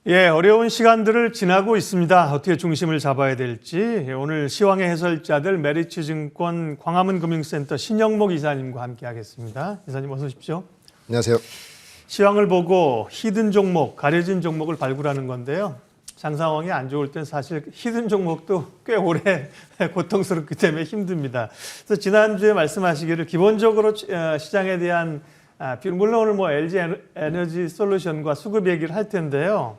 예, 어려운 시간들을 지나고 있습니다. 어떻게 중심을 잡아야 될지 오늘 시황의 해설자들 메리츠증권 광화문금융센터 신영목 이사님과 함께하겠습니다. 이사님 어서 오십시오. 안녕하세요. 시황을 보고 히든 종목, 가려진 종목을 발굴하는 건데요. 장 상황이 안 좋을 땐 사실 히든 종목도 꽤 오래 고통스럽기 때문에 힘듭니다. 그래서 지난주에 말씀하시기를 기본적으로 시장에 대한 물론 오늘 뭐 LG 에너지 솔루션과 수급 얘기를 할 텐데요.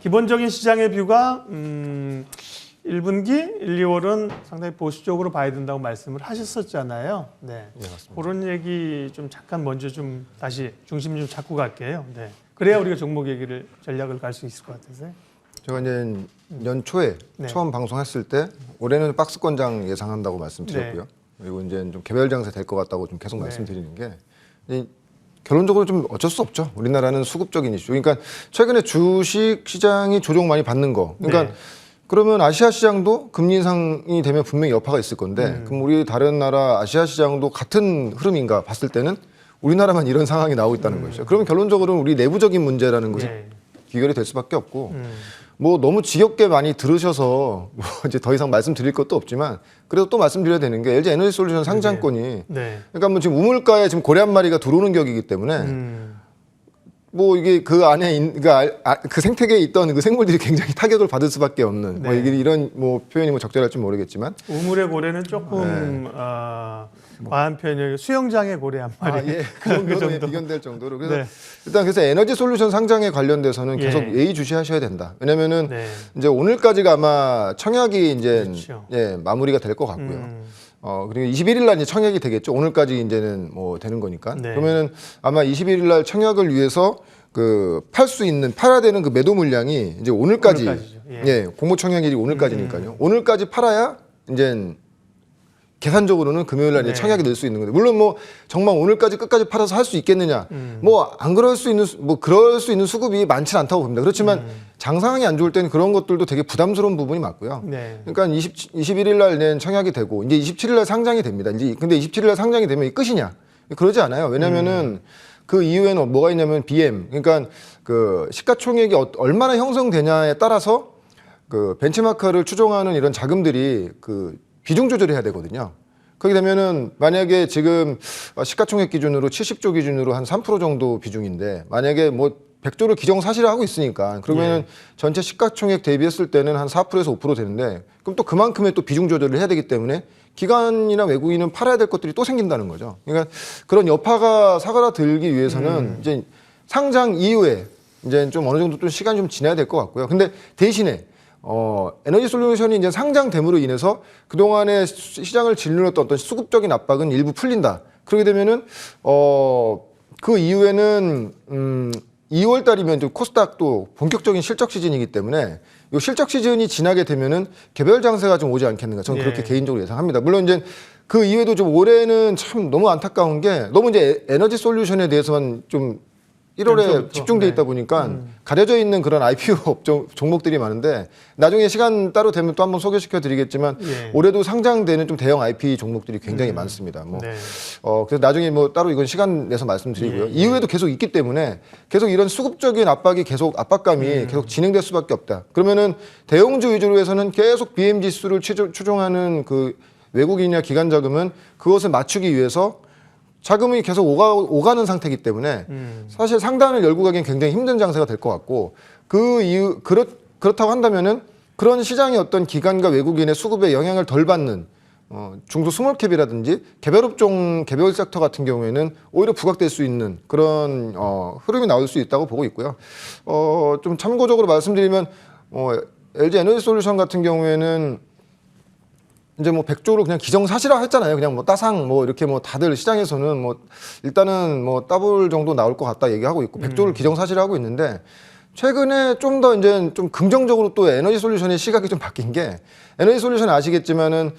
기본적인 시장의 뷰가 1분기, 1, 2월은 상당히 보수적으로 봐야 된다고 말씀을 하셨었잖아요. 네, 맞습니다. 그런 얘기 좀 잠깐 먼저 좀 다시 중심 좀 잡고 갈게요. 네, 그래야 우리가 종목 얘기를 전략을 갈 수 있을 것 같아서요. 제가 이제 연초에 네. 처음 방송했을 때 올해는 박스권장 예상한다고 말씀드렸고요. 네. 그리고 이제 좀 개별 장세 될 것 같다고 좀 계속 네. 말씀드리는 게 결론적으로 좀 어쩔 수 없죠. 우리나라는 수급적인 이슈. 그러니까 최근에 주식 시장이 조정 많이 받는 거. 그러니까 네. 그러면 아시아 시장도 금리 인상이 되면 분명히 여파가 있을 건데 그럼 우리 다른 나라 아시아 시장도 같은 흐름인가 봤을 때는 우리나라만 이런 상황이 나오고 있다는 거죠. 그러면 결론적으로는 우리 내부적인 문제라는 것이 네. 귀결이 될 수밖에 없고 뭐 너무 지겹게 많이 들으셔서 뭐 이제 더 이상 말씀드릴 것도 없지만 그래도 또 말씀드려야 되는 게 LG 에너지 솔루션 상장권이 네. 그러니까 뭐 지금 우물가에 지금 고래 한 마리가 들어오는 격이기 때문에 뭐 이게 그 안에 그 생태계에 있던 그 생물들이 굉장히 타격을 받을 수밖에 없는 뭐 네. 이게 이런 뭐 표현이 뭐 적절할지 모르겠지만 우물의 고래는 조금 과한 표현이에요. 수영장의 고래 한 마리. 예. 그 그 정도로 정도. 비견될 정도로 그래서 네. 일단 그래서 에너지 솔루션 상장에 관련돼서는 계속 예. 예의주시하셔야 된다. 왜냐면은 네. 이제 오늘까지가 아마 청약이 이제 그렇죠. 마무리가 될 것 같고요. 그리고 21일 날 이제 청약이 되겠죠. 오늘까지 이제는 뭐 되는 거니까. 네. 그러면은 아마 21일 날 청약을 위해서 그 팔아야 되는 그 매도 물량이 이제 오늘까지 오늘까지죠. 예. 공모 청약일이 오늘까지니까요. 오늘까지 팔아야 이제 계산적으로는 금요일 날 이제 네. 청약이 될 수 있는 건데 물론 뭐 정말 오늘까지 끝까지 팔아서 할 수 있겠느냐 뭐 안 그럴 수 있는 그럴 수 있는 수급이 많지는 않다고 봅니다. 그렇지만 장 상황이 안 좋을 때는 그런 것들도 되게 부담스러운 부분이 많고요. 네. 그러니까 21일 날 청약이 되고 이제 27일 날 상장이 됩니다. 이제 근데 27일 날 상장이 되면 이게 끝이냐? 그러지 않아요. 왜냐면은 그 이후에는 뭐가 있냐면 BM 그러니까 그 시가총액이 얼마나 형성되냐에 따라서 그 벤치마크를 추종하는 이런 자금들이 그 비중 조절을 해야 되거든요. 그렇게 되면은 만약에 지금 시가총액 기준으로 70조 기준으로 한 3% 정도 비중인데 만약에 뭐 100조를 기정사실화하고 있으니까 그러면은 전체 시가총액 대비했을 때는 한 4%에서 5% 되는데 그럼 또 그만큼의 또 비중 조절을 해야 되기 때문에 기관이나 외국인은 팔아야 될 것들이 또 생긴다는 거죠. 그러니까 그런 여파가 사그라들기 위해서는 이제 상장 이후에 이제 좀 어느 정도 좀 시간이 좀 지나야 될 것 같고요. 근데 대신에 에너지 솔루션이 이제 상장됨으로 인해서 그동안에 시장을 짓눌렀던 어떤 수급적인 압박은 일부 풀린다. 그렇게 되면은 그 이후에는 2월 달이면 좀 코스닥도 본격적인 실적 시즌이기 때문에 이 실적 시즌이 지나게 되면은 개별 장세가 좀 오지 않겠는가. 저는 그렇게 개인적으로 예상합니다. 물론 이제 그 이외에도 좀 올해는 참 너무 안타까운 게 너무 이제 에너지 솔루션에 대해서만 좀 1월에 집중돼 있다 보니까 가려져 있는 그런 IPO 업종 종목들이 많은데 나중에 시간 따로 되면 또 한번 소개시켜 드리겠지만 올해도 상장되는 좀 대형 IP 종목들이 굉장히 많습니다. 뭐 네. 그래서 나중에 뭐 따로 이건 시간 내서 말씀드리고요. 이후에도 계속 있기 때문에 계속 이런 수급적인 압박이 계속 압박감이 계속 진행될 수밖에 없다. 그러면은 대형주 위주로 해서는 계속 BM 지수를 추종하는 그 외국인이나 기관 자금은 그것을 맞추기 위해서 자금이 계속 오가는 상태이기 때문에 사실 상단을 열고 가기엔 굉장히 힘든 장세가 될 것 같고 그 이유 그렇다고 한다면은 그런 시장의 어떤 기관과 외국인의 수급에 영향을 덜 받는 중소 스몰캡이라든지 개별업종 개별 섹터 같은 경우에는 오히려 부각될 수 있는 그런 흐름이 나올 수 있다고 보고 있고요. 좀 참고적으로 말씀드리면 LG 에너지 솔루션 같은 경우에는 이제 뭐 100조로 그냥 기정사실화 했잖아요. 그냥 뭐 따상 뭐 이렇게 뭐 다들 시장에서는 뭐 일단은 뭐 따블 정도 나올 것 같다 얘기하고 있고 100조를 기정사실화하고 있는데 최근에 좀 더 이제 좀 긍정적으로 또 에너지 솔루션의 시각이 좀 바뀐 게 에너지 솔루션 아시겠지만은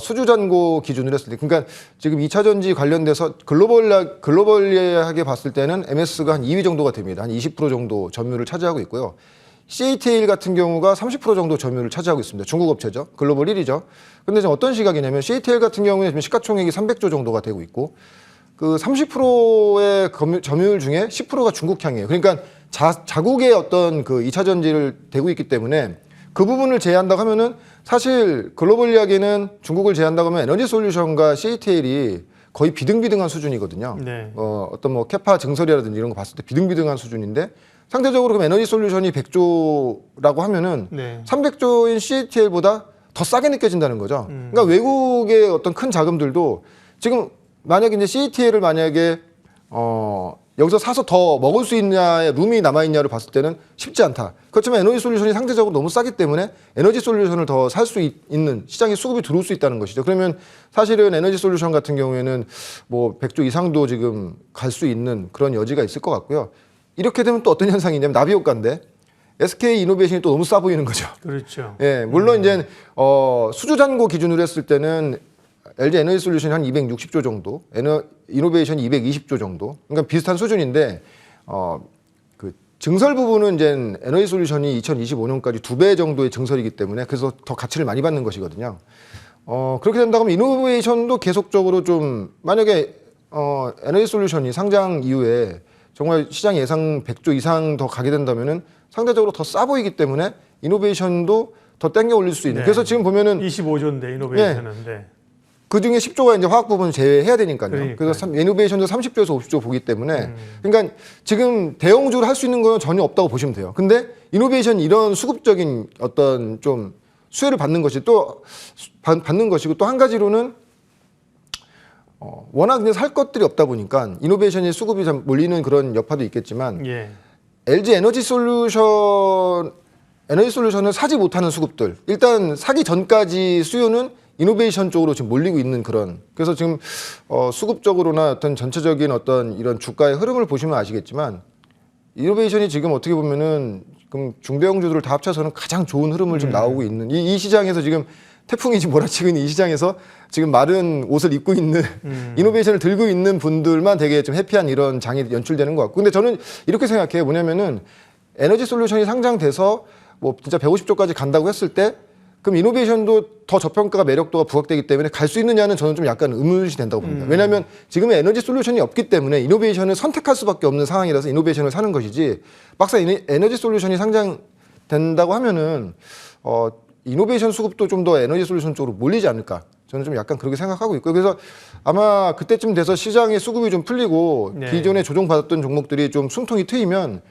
수주 잔고 기준으로 했을 때 그러니까 지금 2차 전지 관련돼서 글로벌하게 봤을 때는 MS가 한 2위 정도가 됩니다. 한 20% 정도 점유율을 차지하고 있고요. CATL 같은 경우가 30% 정도 점유율을 차지하고 있습니다. 중국 업체죠. 글로벌 1위죠. 근데 지금 어떤 시각이냐면 CATL 같은 경우에 지금 시가총액이 300조 정도가 되고 있고 그 30%의 점유율 중에 10%가 중국향이에요. 그러니까 자국의 어떤 그 2차 전지를 대고 있기 때문에 그 부분을 제외한다고 하면은 사실 글로벌 이야기는 중국을 제외한다고 하면 에너지 솔루션과 CATL이 거의 비등비등한 수준이거든요. 네. 어떤 뭐 캐파 증설이라든지 이런 거 봤을 때 비등비등한 수준인데 상대적으로 그럼 에너지 솔루션이 100조라고 하면은 네. 300조인 CATL보다 더 싸게 느껴진다는 거죠. 그러니까 외국의 어떤 큰 자금들도 지금 만약에 이제 CATL을 만약에 여기서 사서 더 먹을 수 있냐의 룸이 남아있냐를 봤을 때는 쉽지 않다. 그렇지만 에너지 솔루션이 상대적으로 너무 싸기 때문에 에너지 솔루션을 더 살 수 있는 시장에 수급이 들어올 수 있다는 것이죠. 그러면 사실은 에너지 솔루션 같은 경우에는 뭐 100조 이상도 지금 갈 수 있는 그런 여지가 있을 것 같고요. 이렇게 되면 또 어떤 현상이 있냐면 나비 효과인데 SK 이노베이션이 또 너무 싸 보이는 거죠. 그렇죠. 예, 물론 이제 수주 잔고 기준으로 했을 때는 LG 에너지 솔루션이 한 260조 정도, 이노베이션이 220조 정도. 그러니까 비슷한 수준인데 그 증설 부분은 이제 에너지 솔루션이 2025년까지 2배 정도의 증설이기 때문에 그래서 더 가치를 많이 받는 것이거든요. 그렇게 된다고 하면 이노베이션도 계속적으로 좀 만약에 에너지 솔루션이 상장 이후에 정말 시장 예상 100조 이상 더 가게 된다면은 상대적으로 더 싸 보이기 때문에 이노베이션도 더 땡겨 올릴 수 있는. 네. 그래서 지금 보면은 25조인데 이노베이션은. 네. 그 중에 10조가 이제 화학 부분 제외해야 되니까요. 그러니까요. 그래서 이노베이션도 30조에서 50조 보기 때문에 그러니까 지금 대형주를 할 수 있는 건 전혀 없다고 보시면 돼요. 근데 이노베이션 이런 수급적인 어떤 좀 수혜를 받는 것이 또 받는 것이고 또 한 가지로는 워낙 이제 살 것들이 없다 보니까 이노베이션의 수급이 좀 몰리는 그런 여파도 있겠지만 예. LG 에너지 솔루션을 사지 못하는 수급들 일단 사기 전까지 수요는 이노베이션 쪽으로 지금 몰리고 있는 그런 그래서 지금 수급적으로나 어떤 전체적인 어떤 이런 주가의 흐름을 보시면 아시겠지만 이노베이션이 지금 어떻게 보면은 지금 중대형주들을 다 합쳐서는 가장 좋은 흐름을 지금 나오고 있는 이 시장에서 지금 태풍이 지금 몰아치고 있는 이 시장에서 지금 마른 옷을 입고 있는 이노베이션을 들고 있는 분들만 되게 좀 해피한 이런 장이 연출되는 것 같고 근데 저는 이렇게 생각해요. 뭐냐면은 에너지 솔루션이 상장돼서 뭐 진짜 150조까지 간다고 했을 때 그럼 이노베이션도 더 저평가가 매력도가 부각되기 때문에 갈 수 있느냐는 저는 좀 약간 의문시 된다고 봅니다. 왜냐하면 지금은 에너지 솔루션이 없기 때문에 이노베이션을 선택할 수밖에 없는 상황이라서 이노베이션을 사는 것이지 막상 에너지 솔루션이 상장된다고 하면은 이노베이션 수급도 좀 더 에너지 솔루션 쪽으로 몰리지 않을까 저는 좀 약간 그렇게 생각하고 있고요. 그래서 아마 그때쯤 돼서 시장의 수급이 좀 풀리고 네. 기존에 조정받았던 종목들이 좀 숨통이 트이면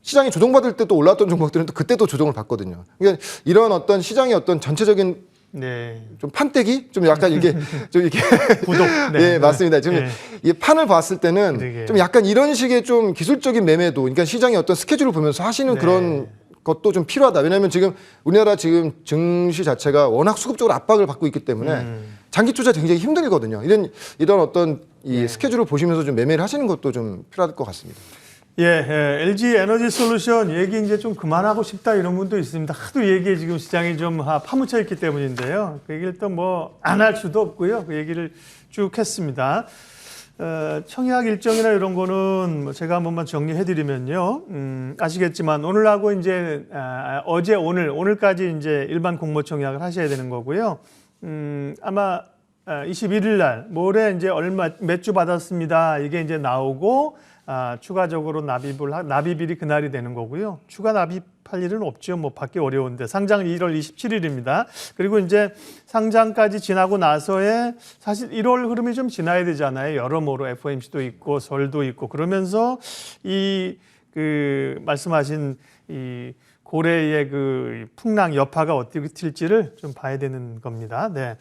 시장이 조정받을 때 또 올랐던 종목들은 또 그때 또 조정을 받거든요. 그러니까 이런 어떤 시장의 어떤 전체적인 네. 좀 판때기 좀 약간 이게 좀 이렇게 구독. 네, 맞습니다. 지금 네. 이 판을 봤을 때는 그러게. 좀 약간 이런 식의 좀 기술적인 매매도 그러니까 시장의 어떤 스케줄을 보면서 하시는 네. 그런 것도 좀 필요하다. 왜냐하면 지금 우리나라 지금 증시 자체가 워낙 수급적으로 압박을 받고 있기 때문에 장기 투자 굉장히 힘들거든요. 이런 어떤 이 스케줄을 보시면서 좀 매매를 하시는 것도 좀 필요할 것 같습니다. 예, LG 에너지 솔루션 얘기 이제 좀 그만하고 싶다 이런 분도 있습니다. 하도 얘기에 지금 시장이 좀 파묻혀 있기 때문인데요. 그 얘기를 또 뭐 안 할 수도 없고요. 그 얘기를 쭉 했습니다. 청약 일정이나 이런 거는 뭐 제가 한 번만 정리해드리면요. 아시겠지만 오늘하고 이제 어제 오늘까지 이제 일반 공모 청약을 하셔야 되는 거고요. 아마 21일 날 모레 이제 몇 주 받았습니다. 이게 이제 나오고 추가적으로 납입일이 그날이 되는 거고요. 추가 납입할 일은 없죠. 뭐 받기 어려운데 상장 1월 27일입니다. 그리고 이제 상장까지 지나고 나서의 사실 1월 흐름이 좀 지나야 되잖아요. 여러모로 FOMC도 있고 설도 있고 그러면서 말씀하신 이 고래의 그 풍랑 여파가 어떻게 튈지를 좀 봐야 되는 겁니다. 네.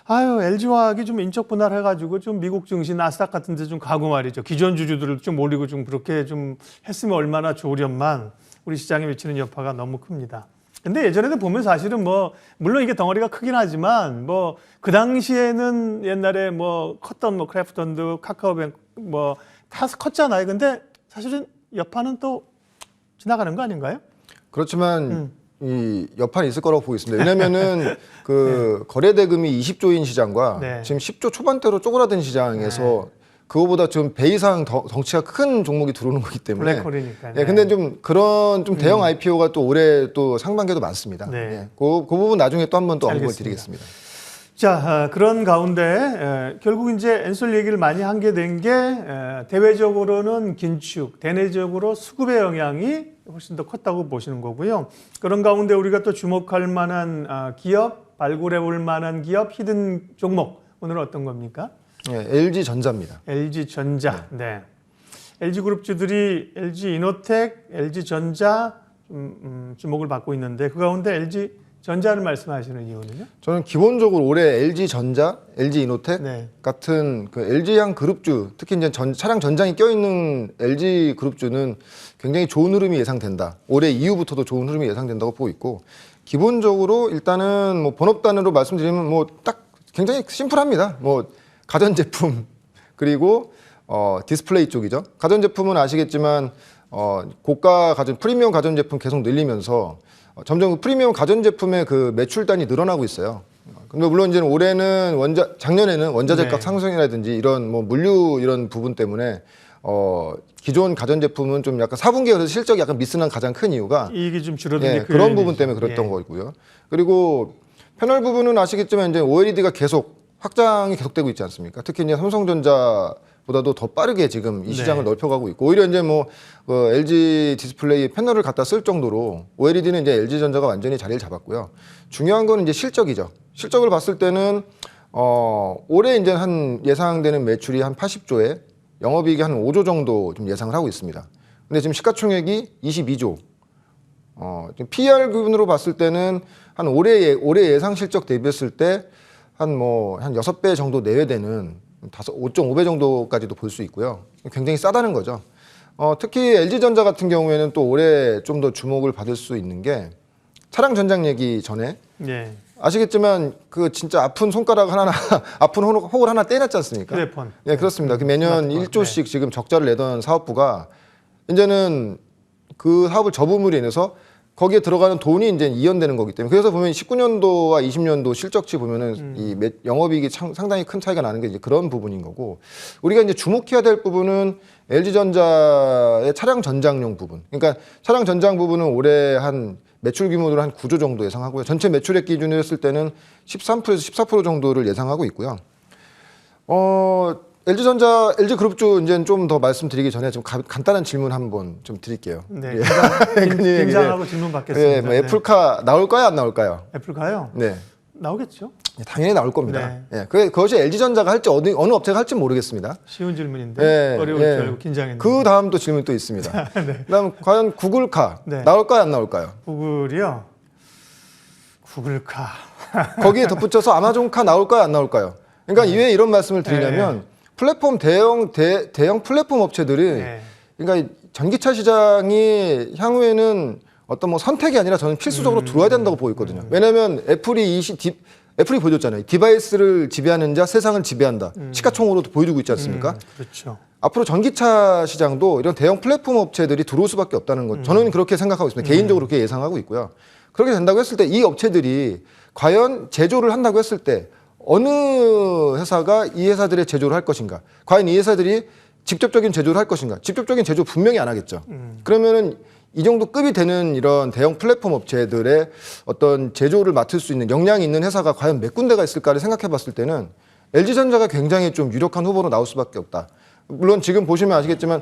LG화학이 좀 인적 분할해가지고 좀 미국 증시 나스닥 같은 데 좀 가고 말이죠. 기존 주주들을 좀 올리고 좀 그렇게 좀 했으면 얼마나 좋으련만 우리 시장에 미치는 여파가 너무 큽니다. 근데 예전에도 보면 사실은 뭐, 물론 이게 덩어리가 크긴 하지만 뭐, 그 당시에는 옛날에 뭐, 컸던 뭐, 크래프톤도 카카오뱅크 뭐, 다 컸잖아요. 근데 사실은 여파는 또 지나가는 거 아닌가요? 그렇지만 이 여파는 있을 거라고 보고 있습니다. 왜냐면은 그 거래 대금이 20조인 시장과 네. 지금 10조 초반대로 쪼그라든 시장에서 그거보다 좀 배 이상 덩치가 큰 종목이 들어오는 거기 때문에. 블랙홀이니까. 예, 근데 좀 그런 좀 대형 IPO가 또 올해 또 상반기에도 많습니다. 네. 예, 그 부분 나중에 또 한 번 또 언급을 알겠습니다. 드리겠습니다. 자, 그런 가운데 결국 이제 엔솔 얘기를 많이 한 게 된 게 대외적으로는 긴축, 대내적으로 수급의 영향이 훨씬 더 컸다고 보시는 거고요. 그런 가운데 우리가 또 주목할 만한 기업, 발굴해 볼 만한 기업, 히든 종목, 오늘은 어떤 겁니까? 네, LG전자입니다. LG전자. 네. LG그룹주들이 LG이노텍, LG전자 주목을 받고 있는데 그 가운데 LG전자를 말씀하시는 이유는요? 저는 기본적으로 올해 LG전자, LG이노텍 네. 같은 그 LG향 그룹주, 특히 이제 차량 전장이 껴있는 LG그룹주는 굉장히 좋은 흐름이 예상된다. 올해 이후부터도 좋은 흐름이 예상된다고 보고 있고, 기본적으로 일단은 뭐 본업단으로 말씀드리면 뭐 딱 굉장히 심플합니다. 뭐 가전제품 그리고 디스플레이 쪽이죠. 가전제품은 아시겠지만 고가 가전 프리미엄 가전제품 계속 늘리면서 점점 프리미엄 가전제품의 그 매출단이 늘어나고 있어요. 근데 물론 이제 올해는 작년에는 원자재값 네. 상승이라든지 이런 뭐 물류 이런 부분 때문에 기존 가전제품은 좀 약간 4분기에 그래서 실적이 약간 미스난 가장 큰 이유가 이익이 좀 줄어든 게 그런 부분 때문에 그랬던 거고요. 그리고 패널 부분은 아시겠지만 이제 OLED가 계속 확장이 계속되고 있지 않습니까? 특히 이제 삼성전자보다도 더 빠르게 지금 이 시장을 넓혀가고 있고, 오히려 이제 뭐 LG 디스플레이 패널을 갖다 쓸 정도로 OLED는 이제 LG전자가 완전히 자리를 잡았고요. 중요한 거는 이제 실적이죠. 실적을 봤을 때는 올해 이제 한 예상되는 매출이 한 80조에 영업이익이 한 5조 정도 좀 예상을 하고 있습니다. 근데 지금 시가총액이 22조. 지금 PER 기준으로 봤을 때는 한 올해 예상 실적 대비했을 때 한 6배 정도 내외되는 5.5배 정도까지도 볼 수 있고요. 굉장히 싸다는 거죠. 특히 LG전자 같은 경우에는 또 올해 좀 더 주목을 받을 수 있는 게 차량 전장 얘기 전에 네. 아시겠지만 그 진짜 아픈 손가락 하나 아픈 혹을 하나 떼놨지 않습니까? 휴대폰. 네, 그렇습니다. 그 매년 스마트폰. 1조씩 지금 적자를 내던 사업부가 이제는 그 사업을 접음으로 인해서 거기에 들어가는 돈이 이제 이연되는 거기 때문에, 그래서 보면 19년도와 20년도 실적치 보면은 이 영업이익이 상당히 큰 차이가 나는 게 이제 그런 부분인 거고, 우리가 이제 주목해야 될 부분은 LG전자의 차량 전장용 부분. 그러니까 차량 전장 부분은 올해 한 매출 규모로 한 9조 정도 예상하고요. 전체 매출액 기준으로 했을 때는 13%에서 14% 정도를 예상하고 있고요. LG전자, LG그룹주 이제 좀 더 말씀드리기 전에 좀 간단한 질문 한번 좀 드릴게요. 네. 예. 김장하고 질문 받겠습니다. 예, 뭐 애플카 나올까요, 안 나올까요? 애플카요? 네. 나오겠죠. 당연히 나올 겁니다. 네. 예, 그것이 LG전자가 할지 어느 업체가 할지 모르겠습니다. 쉬운 질문인데 예, 어려울 줄 알고 긴장했는데. 그 다음 또 질문 또 있습니다. 네. 그다음 과연 구글카 네. 나올까요, 안 나올까요? 구글이요. 구글카. 거기에 덧붙여서 아마존카 나올까요, 안 나올까요? 그러니까 왜 이런 말씀을 드리냐면 플랫폼 대형 플랫폼 업체들이 네. 그러니까 전기차 시장이 향후에는 어떤 뭐 선택이 아니라 저는 필수적으로 들어야 된다고 보고 있거든요. 왜냐하면 애플이 보여줬잖아요. 디바이스를 지배하는 자 세상을 지배한다. 시가총으로도 보여주고 있지 않습니까? 그렇죠. 앞으로 전기차 시장도 이런 대형 플랫폼 업체들이 들어올 수밖에 없다는 것. 저는 그렇게 생각하고 있습니다. 개인적으로 그렇게 예상하고 있고요. 그렇게 된다고 했을 때 이 업체들이 과연 제조를 한다고 했을 때 어느 회사가 이 회사들의 제조를 할 것인가? 과연 이 회사들이 직접적인 제조를 할 것인가? 직접적인 제조 분명히 안 하겠죠. 그러면은 이 정도 급이 되는 이런 대형 플랫폼 업체들의 어떤 제조를 맡을 수 있는 역량이 있는 회사가 과연 몇 군데가 있을까를 생각해 봤을 때는 LG전자가 굉장히 좀 유력한 후보로 나올 수밖에 없다. 물론 지금 보시면 아시겠지만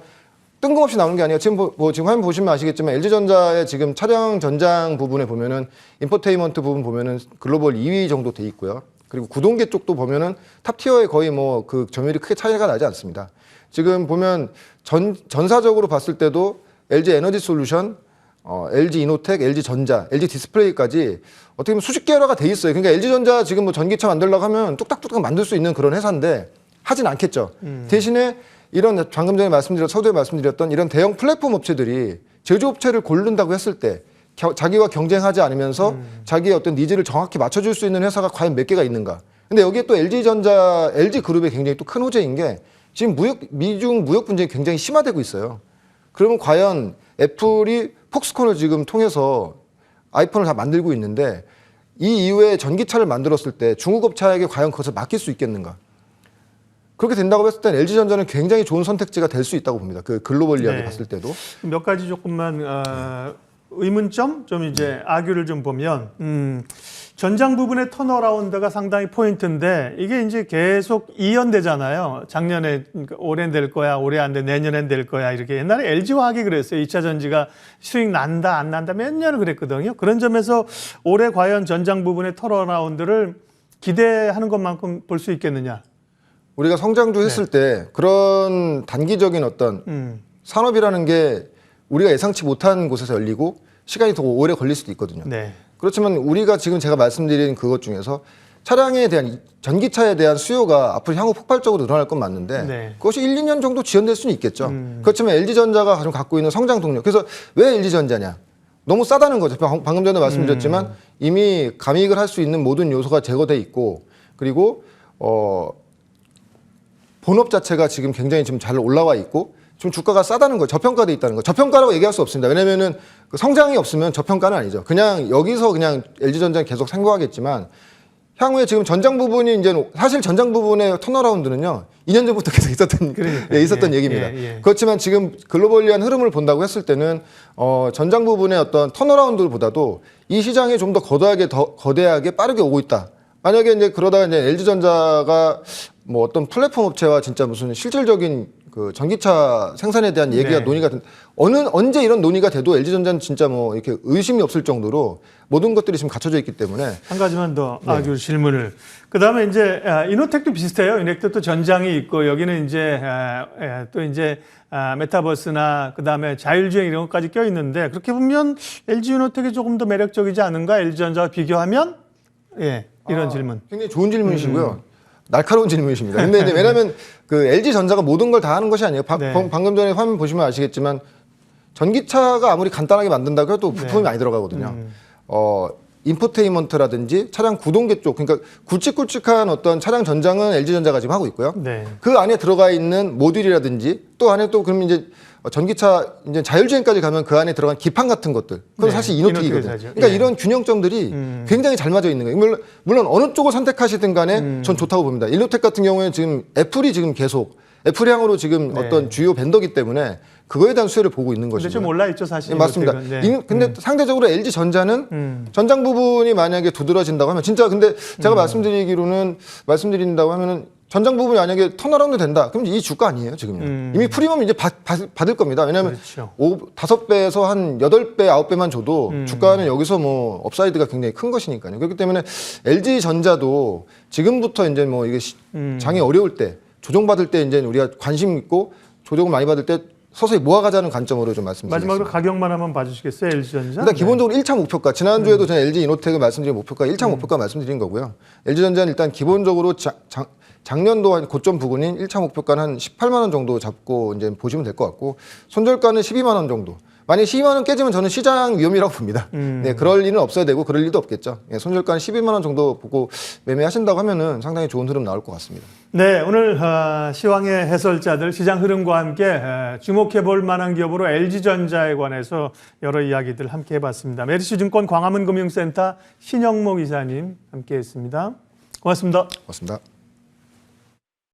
뜬금없이 나오는 게 아니라 지금 지금 화면 보시면 아시겠지만 LG전자의 지금 차량 전장 부분에 보면은 인포테인먼트 부분 보면은 글로벌 2위 정도 돼 있고요. 그리고 구동계 쪽도 보면은 탑티어에 거의 뭐 그 점유율이 크게 차이가 나지 않습니다. 지금 보면 전사적으로 봤을 때도 LG 에너지 솔루션, LG 이노텍, LG 전자, LG 디스플레이까지 어떻게 보면 수십 개화가 돼 있어요. 그러니까 LG 전자 지금 뭐 전기차 만들려고 하면 뚝딱뚝딱 만들 수 있는 그런 회사인데 하진 않겠죠. 대신에 이런 방금 전에 서두에 말씀드렸던 이런 대형 플랫폼 업체들이 제조업체를 고른다고 했을 때 자기와 경쟁하지 않으면서 자기의 어떤 니즈를 정확히 맞춰줄 수 있는 회사가 과연 몇 개가 있는가. 근데 여기에 또 LG그룹의 굉장히 또 큰 호재인 게 지금 미중 무역 분쟁이 굉장히 심화되고 있어요. 그러면 과연 애플이 폭스콘을 지금 통해서 아이폰을 다 만들고 있는데 이 이후에 전기차를 만들었을 때 중국 업체에게 과연 그것을 맡길 수 있겠는가. 그렇게 된다고 했을 때는 LG전자는 굉장히 좋은 선택지가 될 수 있다고 봅니다. 그 글로벌리하게 봤을 때도. 몇 가지 조금만 의문점 좀 이제 아규를 좀 보면 전장 부분의 턴어라운드가 상당히 포인트인데 이게 이제 계속 이연되잖아요. 작년에 올해는 될 거야, 올해 안 돼, 내년엔 될 거야 이렇게. 옛날에 LG화학이 그랬어요. 2차 전지가 수익 난다 안 난다 몇 년을 그랬거든요. 그런 점에서 올해 과연 전장 부분의 턴어라운드를 기대하는 것만큼 볼 수 있겠느냐. 우리가 성장주 했을 때 그런 단기적인 어떤 산업이라는 게 우리가 예상치 못한 곳에서 열리고 시간이 더 오래 걸릴 수도 있거든요. 네. 그렇지만 우리가 지금 제가 말씀드린 그것 중에서 차량에 대한 전기차에 대한 수요가 앞으로 향후 폭발적으로 늘어날 건 맞는데 네. 그것이 1, 2년 정도 지연될 수는 있겠죠. 그렇지만 LG전자가 가지고 갖고 있는 성장 동력. 그래서 왜 LG전자냐? 너무 싸다는 거죠. 방금 전에 말씀드렸지만 이미 감익을 할 수 있는 모든 요소가 제거돼 있고 그리고 본업 자체가 지금 굉장히 지금 잘 올라와 있고 지금 주가가 싸다는 거예요. 저평가돼 있다는 거. 저평가라고 얘기할 수 없습니다. 왜냐면은 그 성장이 없으면 저평가는 아니죠. 그냥 여기서 그냥 LG전자는 계속 생각하겠지만 향후에 지금 전장 부분이 이제 사실 전장 부분의 턴어라운드는요. 2년 전부터 계속 있었던 얘기입니다. 그렇지만 지금 글로벌리한 흐름을 본다고 했을 때는 전장 부분의 어떤 턴어라운드보다도 이 시장에 좀 더 거대하게 빠르게 오고 있다. 만약에 이제 그러다가 이제 LG전자가 뭐 어떤 플랫폼 업체와 진짜 무슨 실질적인 그 전기차 생산에 대한 얘기가 논의가 언제 이런 논의가 돼도 LG전자는 진짜 뭐 이렇게 의심이 없을 정도로 모든 것들이 지금 갖춰져 있기 때문에 한 가지만 더 아주 질문을. 그다음에 이제 이노텍도 비슷해요. 이노텍도 전장이 있고 여기는 이제 또 이제 메타버스나 그다음에 자율주행 이런 것까지 껴 있는데 그렇게 보면 LG 이노텍이 조금 더 매력적이지 않은가? LG전자와 비교하면 이런 질문. 굉장히 좋은 질문이시고요. 날카로운 질문이십니다. 근데 이제 왜냐하면 그 LG전자가 모든 걸 다 하는 것이 아니에요. 방금 전에 화면 보시면 아시겠지만 전기차가 아무리 간단하게 만든다고 해도 부품이 많이 들어가거든요. 인포테인먼트라든지 차량 구동계 쪽, 그러니까 굵직굵직한 어떤 차량 전장은 LG전자가 지금 하고 있고요. 그 안에 들어가 있는 모듈이라든지 또 안에 또 그러면 이제 전기차 이제 자율주행까지 가면 그 안에 들어간 기판 같은 것들. 그건 사실 이노텍이거든요. 그러니까 이런 균형점들이 굉장히 잘 맞아 있는 거예요. 물론 어느 쪽을 선택하시든 간에 전 좋다고 봅니다. 이노텍 같은 경우에 지금 애플이 지금 계속 애플 향으로 지금 어떤 주요 벤더기 때문에 그거에 대한 수혜를 보고 있는 것이죠. 근데 좀 올라 있죠, 사실. 맞습니다. 근데 상대적으로 LG 전자는 전장 부분이 만약에 두드러진다고 하면 진짜 근데 제가 말씀드린다고 하면은 전장 부분이 만약에 턴어라운드 된다. 그럼 이 주가 아니에요, 지금요. 이미 프리미엄 이제 받을 겁니다. 왜냐하면 그렇죠. 5배에서 한 8배, 9배만 줘도 주가는 여기서 뭐 업사이드가 굉장히 큰 것이니까요. 그렇기 때문에 LG 전자도 지금부터 이제 뭐 이게 장이 어려울 때 조정받을 때 이제 우리가 관심 있고 조정을 많이 받을 때 서서히 모아가자는 관점으로 좀 말씀드리겠습니다. 마지막으로 가격만 한번 봐주시겠어요, LG전자? 일단 기본적으로 1차 목표가 지난주에도 저는 LG 이노텍을 말씀드린 목표가 1차 목표가 말씀드린 거고요. LG전자는 일단 기본적으로 작년도 한 고점 부근인 1차 목표가는 한 18만 원 정도 잡고 이제 보시면 될 것 같고 손절가는 12만 원 정도. 만약 12만 원 깨지면 저는 시장 위험이라고 봅니다. 네, 그럴 일은 없어야 되고 그럴 일도 없겠죠. 네, 손절가는 12만 원 정도 보고 매매하신다고 하면은 상당히 좋은 흐름 나올 것 같습니다. 네, 오늘 시황의 해설자들 시장 흐름과 함께 주목해 볼 만한 기업으로 LG전자에 관해서 여러 이야기들 함께 해봤습니다. 메리츠증권 광화문금융센터 신영목 이사님 함께했습니다. 고맙습니다. 고맙습니다.